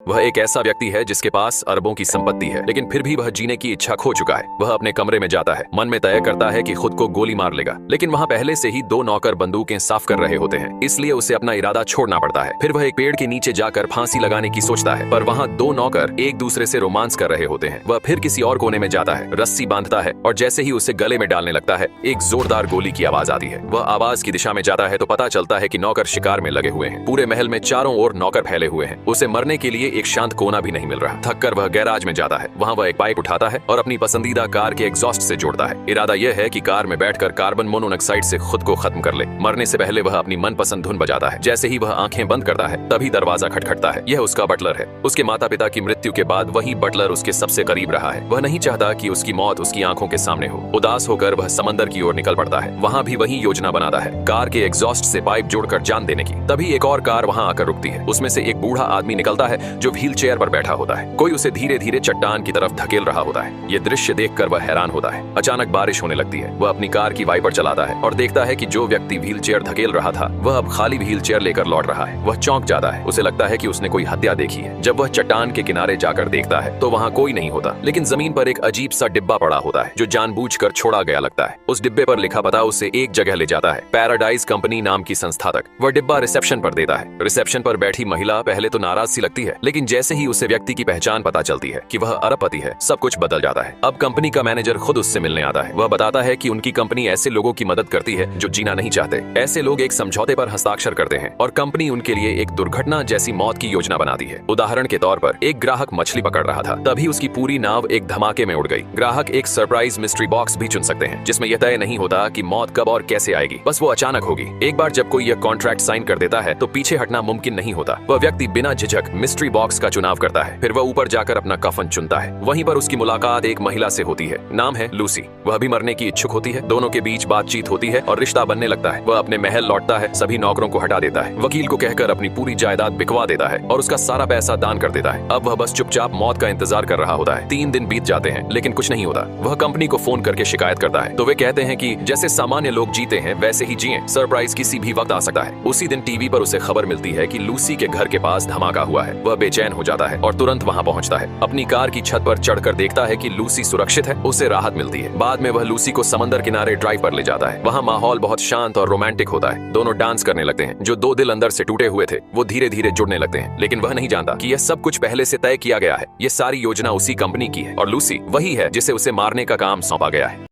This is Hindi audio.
वह एक ऐसा व्यक्ति है जिसके पास अरबों की संपत्ति है, लेकिन फिर भी वह जीने की इच्छा खो चुका है। वह अपने कमरे में जाता है, मन में तय करता है कि खुद को गोली मार लेगा, लेकिन वहाँ पहले से ही दो नौकर बंदूकें साफ कर रहे होते हैं, इसलिए उसे अपना इरादा छोड़ना पड़ता है। फिर वह एक पेड़ के नीचे जाकर फांसी लगाने की सोचता है, पर वहाँ दो नौकर एक दूसरे से रोमांस कर रहे होते हैं। वह फिर किसी और कोने में जाता है, रस्सी बांधता है और जैसे ही उसे गले में डालने लगता है, एक जोरदार गोली की आवाज आती है। वह आवाज की दिशा में जाता है तो पता चलता है कि नौकर शिकार में लगे हुए हैं। पूरे महल में चारों ओर नौकर फैले हुए हैं। उसे मरने के लिए एक शांत कोना भी नहीं मिल रहा। थककर वह गैराज में जाता है। वहाँ वह एक पाइप उठाता है और अपनी पसंदीदा कार के एग्जॉस्ट से जोड़ता है। इरादा यह है कि कार में बैठकर कार्बन मोनोऑक्साइड से खुद को खत्म कर ले। मरने से पहले वह अपनी मनपसंद धुन बजाता है। जैसे ही वह आंखें बंद करता है, तभी दरवाजा खटखटता है। यह उसका बटलर है। उसके माता पिता की मृत्यु के बाद वही बटलर उसके सबसे करीब रहा है। वह नहीं चाहता कि उसकी मौत उसकी आंखों के सामने हो। उदास होकर वह समंदर की ओर निकल पड़ता है। वहाँ भी वही योजना बनाता है, कार के एग्जॉस्ट से पाइप जोड़कर जान देने की। तभी एक और कार वहाँ आकर रुकती है। उसमें से एक बूढ़ा आदमी निकलता है जो व्हील चेयर पर बैठा होता है। कोई उसे धीरे धीरे चट्टान की तरफ धकेल रहा होता है। ये दृश्य देखकर वह हैरान होता है। अचानक बारिश होने लगती है। वह अपनी कार की वाइपर चलाता है और देखता है कि जो व्यक्ति व्हील चेयर धकेल रहा था, वह अब खाली व्हील चेयर लेकर लौट रहा है। वह चौंक जाता है। उसे लगता है कि उसने कोई हत्या देखी है। जब वह चट्टान के किनारे जाकर देखता है तो वहाँ कोई नहीं होता, लेकिन जमीन पर एक अजीब सा डिब्बा पड़ा होता है जो जानबूझकर छोड़ा गया लगता है। उस डिब्बे पर लिखा पता उसे एक जगह ले जाता है, पैराडाइज कंपनी नाम की संस्था तक। वह डिब्बा रिसेप्शन पर देता है। रिसेप्शन पर बैठी महिला पहले तो नाराज सी लगती है, लेकिन जैसे ही उसे व्यक्ति की पहचान पता चलती है कि वह अरबपति है, सब कुछ बदल जाता है। अब कंपनी का मैनेजर खुद उससे मिलने आता है। वह बताता है कि उनकी कंपनी ऐसे लोगों की मदद करती है जो जीना नहीं चाहते। ऐसे लोग एक समझौते पर हस्ताक्षर करते हैं और कंपनी उनके लिए एक दुर्घटना जैसी मौत की योजना बनाती है। उदाहरण के तौर पर एक ग्राहक मछली पकड़ रहा था, तभी उसकी पूरी नाव एक धमाके में उड़ गई। ग्राहक एक सरप्राइज मिस्ट्री बॉक्स भी चुन सकते हैं जिसमें यह तय नहीं होता कि मौत कब और कैसे आएगी, बस वो अचानक होगी। एक बार जब कोई यह कॉन्ट्रैक्ट साइन कर देता है तो पीछे हटना मुमकिन नहीं होता। वह व्यक्ति बिना झिझक मिस्ट्री बॉक्स का चुनाव करता है। फिर वह ऊपर जाकर अपना कफन चुनता है। वहीं पर उसकी मुलाकात एक महिला से होती है, नाम है लूसी। वह भी मरने की इच्छुक होती है। दोनों के बीच बातचीत होती है और रिश्ता बनने लगता है। वह अपने महल लौटता है, सभी नौकरों को हटा देता है, वकील को कहकर अपनी पूरी जायदाद बिकवा देता है और उसका सारा पैसा दान कर देता है। अब वह बस चुपचाप मौत का इंतजार कर रहा होता है। 3 दिन बीत जाते हैं लेकिन कुछ नहीं होता। वह कंपनी को फोन करके शिकायत करता है तो वे कहते हैं कि जैसे सामान्य लोग जीते हैं वैसे ही जिएं, सरप्राइज किसी भी वक्त आ सकता है। उसी दिन टीवी पर उसे खबर मिलती है कि लूसी के घर के पास धमाका हुआ है। वह बेचैन हो जाता है और तुरंत वहां पहुंचता है। अपनी कार की छत पर चढ़कर देखता है कि लूसी सुरक्षित है। उसे राहत मिलती है। बाद में वह लूसी को समंदर किनारे ड्राइव पर ले जाता है। वहाँ माहौल बहुत शांत और रोमांटिक होता है। दोनों डांस करने लगते हैं। जो 2 दिल अंदर से टूटे हुए थे वो धीरे धीरे जुड़ने लगते हैं, लेकिन वह नहीं जानता कि यह सब कुछ पहले से तय किया गया है। यह सारी योजना उसी कंपनी की है और लूसी वही है जिसे उसे मारने का काम सौंपा गया है।